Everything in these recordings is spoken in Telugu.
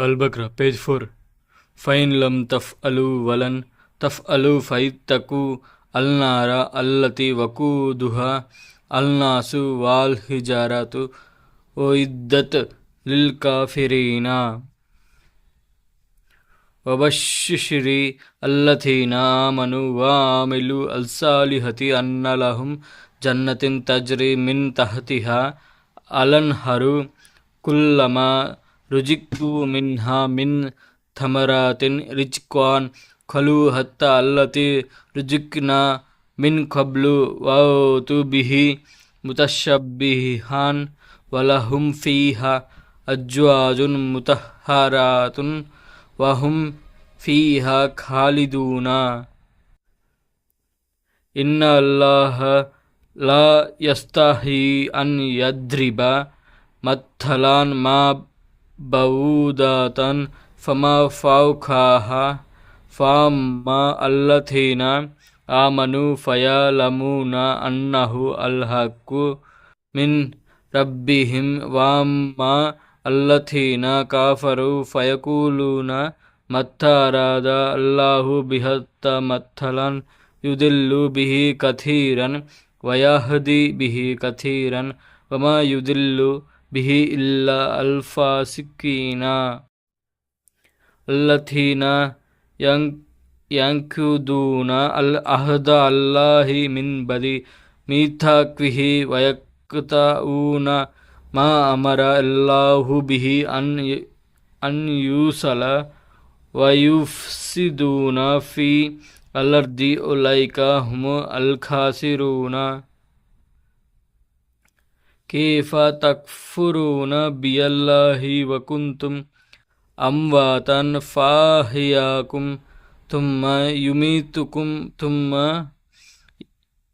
అల్-బక్రా పేజ్ 4. ఫైన్ లం తఫ్అలు వలన్ తఫ్అలు ఫైత్తకు అల్నార అల్లతి వకూదుహా అల్నాసు వాల్ హిజారతు ఉఇద్దత్ లిల్ కాఫిరీన వబష్షిరి అల్లథీనా ఆమను వఅమిలు అల్సాలిహతి అన్న లహుం జన్నతిన్ తజ్రి మిన్ తహతిహా అలన్హరు కుల్లమా రుజిక్కు మిన్హా మిన్ థమరాతిన్ రిజ్క్వాన్ ఖలు హత్తా అల్లతి రుజిక్నా మిన్ ఖబ్లు వౌతు బిహి ముతషబ్బిహాన్ వలహుం ఫీహా అజ్వాజున్ ముతహరాతున్ వహుం ఫీహా ఖాలిదూనా. ఇన్న అల్లాహ లా యస్తహీ అన్ యద్రిబ మత్తలాన్ మా బౌదాతన్ ఫమా ఫౌఖాహా ఫామ్మా అల్లథీనా ఆమను ఫయలమూనా అన్నహు అల్హక్కు మిన్ రబ్బిహిం వామ్మా అల్లథీనా కాఫరు ఫయకూలూనా మత్తా అరాదా అల్లాహు బిహత్త మత్తలన్ యుదిల్లు బిహి కథీరన్ వయహ్ది బిహి కథీరన్ వమా యుదిల్లు బిహి ఇల్లా అల్ఫాసికీనా అల్లథీనా యంకుదూనా అల్ అహద అల్లాహి మిన్ బది మీథాక్విహి వయక్తఊనా మా అమర అల్లాహు బిహి అన్ యూసల వయుఫ్సిదూనా ఫీ అల్అర్ది ఉలైకా హుము అల్ ఖాసిరూనా. కైఫ తక్ఫురూనా బియల్లాహి వకుంతుం అమ్వాతన్ ఫాహియాకుం తుమ్మ యుమీతుకుం తుమ్మ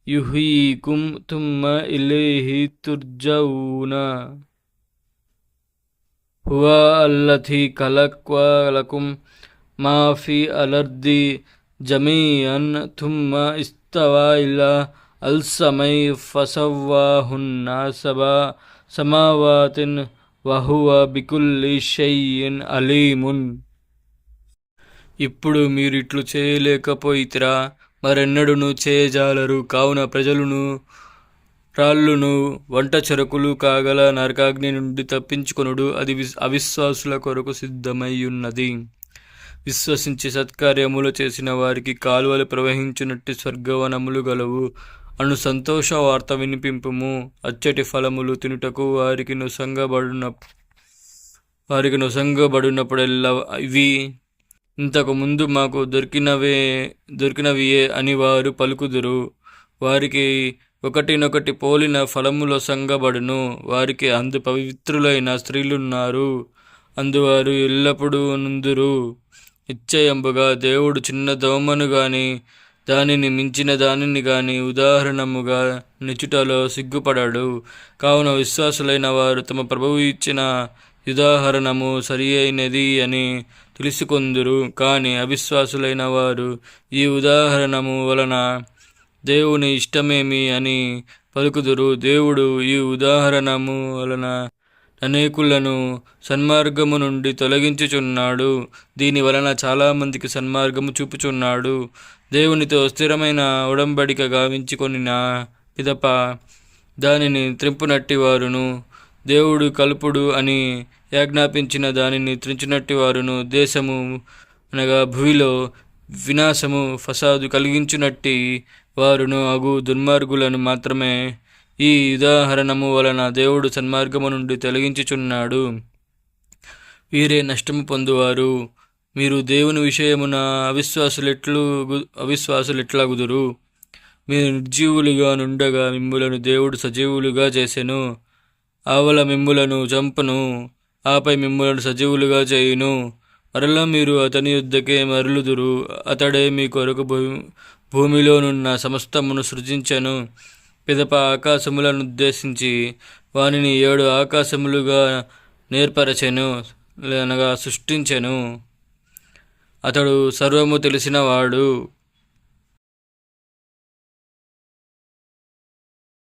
యుహీకుం తుమ్మ ఇలైహి తుర్జఊనా. హువ అల్లథీ ఖలక లకుం మా ఫీ అల్అర్ది జమీఅన్ తుమ్మ ఇస్తవా ఇలా అల్సమై ఫసవ్వాహున్న సబా సమావాతిన్ వహువ బికుల్లి షైఇన్ అలీమున్. ఇప్పుడు మీరిట్లు చేయలేకపోయితిరా, మరెన్నడూను చేయజాలరు. కావున ప్రజలును రాళ్ళును వంట చెరకులు కాగల నరకాగ్ని నుండి తప్పించుకొనుడు అది అవిశ్వాసుల కొరకు సిద్ధమయ్యున్నది. విశ్వసించి సత్కార్యములు చేసిన వారికి కాలువలు ప్రవహించునట్టి స్వర్గవనములు గలవు అను సంతోష వార్త వినిపింపుము. అచ్చటి ఫలములు తినుటకు వారికి నొసంగబడినప్పుడెల్లా ఇవి ఇంతకు ముందు మాకు దొరికినవియే అని వారు పలుకుదురు. వారికి ఒకటినొకటి పోలిన ఫలములొసంగబడును. వారికి అందు పవిత్రులైన స్త్రీలున్నారు, అందువారు ఎల్లప్పుడూ నుందురు. నిశ్చయంబుగా దేవుడు చిన్న దోమను గాని దానిని మించిన దానిని గాని ఉదాహరణముగా నిచుటలో సిగ్గుపడడు. కావున విశ్వాసులైన వారు తమ ప్రభువు ఇచ్చిన ఉదాహరణము సరి అయినది అని తెలుసుకొందురు. కాని అవిశ్వాసులైన వారు ఈ ఉదాహరణము వలన దేవుని ఇష్టమేమి అని పలుకుదురు. దేవుడు ఈ ఉదాహరణము వలన అనేకులను సన్మార్గము నుండి తొలగించుచున్నాడు. దీని వలన చాలామందికి సన్మార్గము చూపుచున్నాడు. దేవునితో స్థిరమైన ఉడంబడిక గావించుకొనిన పిదప దానిని త్రింపునట్టి వారును, దేవుడు కలుపుడు అని ఆజ్ఞాపించిన దానిని త్రించినట్టి వారును, దేశము అనగా భూమిలో వినాశము ఫసాదు కలిగించునట్టి వారును అగు దుర్మార్గులను మాత్రమే ఈ ఉదాహరణము వలన దేవుడు సన్మార్గము నుండి తొలగించుచున్నాడు. వీరే నష్టము పొందువారు. మీరు దేవుని విషయమున అవిశ్వాసులెట్లాగుదురు? మీరు నిర్జీవులుగా నుండగా మిమ్ములను దేవుడు సజీవులుగా చేసెను. ఆవల మిమ్ములను చంపను, ఆపై మిమ్ములను సజీవులుగా చేయును. మరలా మీరు అతని యొద్దకే మరలుదురు. అతడే మీ కొరకు భూమిలోనున్న సమస్తమును సృజించెను. పిదప ఆకాశములనుద్దేశించి వానిని 7 ఆకాశములుగా నేర్పరచెను అనగా సృష్టించెను. అతడు సర్వము తెలిసినవాడు.